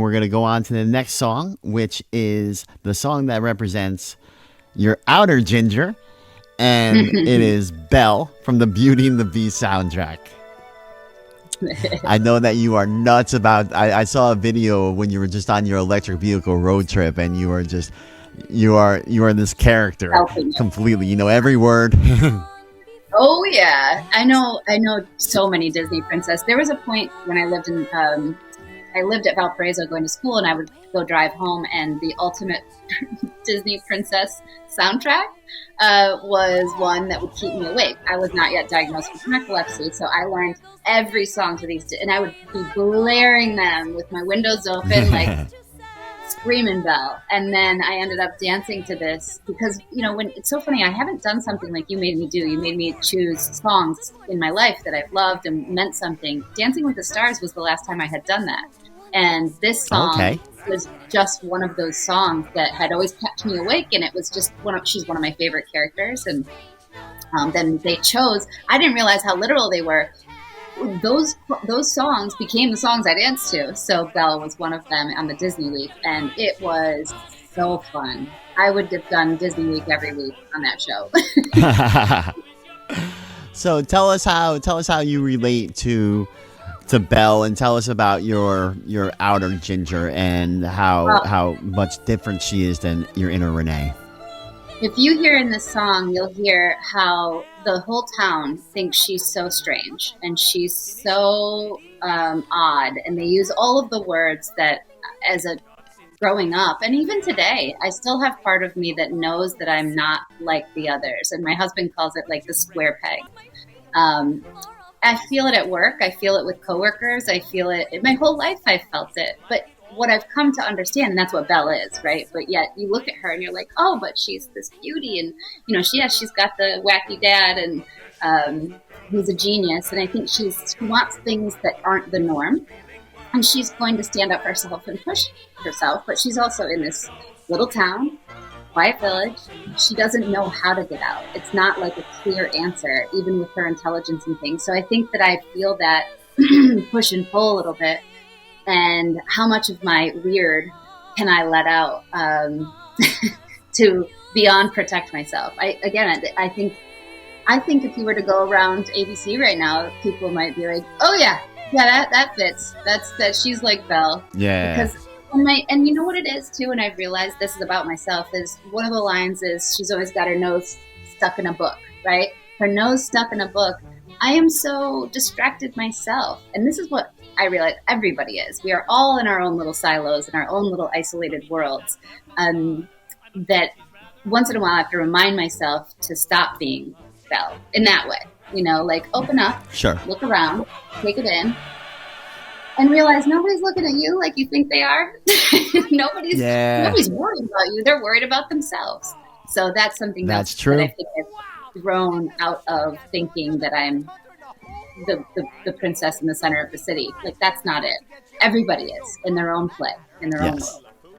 we're going to go on to the next song, which is the song that represents your outer Ginger. And it is Belle from the Beauty and the Beast soundtrack. I know that you are nuts about. I saw a video when you were just on your electric vehicle road trip, and you are this character completely. You know every word. Oh yeah, I know so many Disney princess. There was a point when I lived at Valparaiso going to school, and I would go drive home, and the ultimate Disney princess soundtrack was one that would keep me awake. I was not yet diagnosed with narcolepsy, so I learned every song to these, and I would be blaring them with my windows open, like screaming Belle. And then I ended up dancing to this because, when it's so funny, I haven't done something like you made me do. You made me choose songs in my life that I've loved and meant something. Dancing with the Stars was the last time I had done that. And this song was just one of those songs that had always kept me awake, and it was just she's one of my favorite characters. And then they chose, I didn't realize how literal they were. Those songs became the songs I danced to. So Belle was one of them on the Disney Week, and it was so fun. I would have done Disney Week every week on that show. So tell us how you relate to Belle, and tell us about your outer Ginger and how much different she is than your inner Renee. If you hear in this song, you'll hear how the whole town thinks she's so strange and she's so odd, and they use all of the words that as a growing up, and even today, I still have part of me that knows that I'm not like the others, and my husband calls it like the square peg. I feel it at work. I feel it with coworkers. I feel it my whole life. I've felt it. But what I've come to understand, and that's what Belle is, right? But yet you look at her and you're like, oh, but she's this beauty, and she's got the wacky dad, and who's a genius. And I think she wants things that aren't the norm, and she's going to stand up for herself and push herself. But she's also in this little town. Quiet village. She doesn't know how to get out. It's not like a clear answer, even with her intelligence and things. So I think that I feel that push and pull a little bit, and how much of my weird can I let out to beyond protect myself. I think if you were to go around ABC right now, people might be like, oh yeah, that fits. That she's like Belle. Yeah. Because and you know what it is too, and I've realized this is about myself, is one of the lines is she's always got her nose stuck in a book, right? Her nose stuck in a book. I am so distracted myself. And this is what I realize everybody is. We are all in our own little silos, in our own little isolated worlds. That once in a while I have to remind myself to stop being Belle in that way. Like open up, sure, look around, take it in, and realize nobody's looking at you like you think they are. Nobody's worried about you. They're worried about themselves. So that's something that's true. that I think I've grown out of, thinking that I'm the princess in the center of the city. Like, that's not it. Everybody is in their own play, in their own world.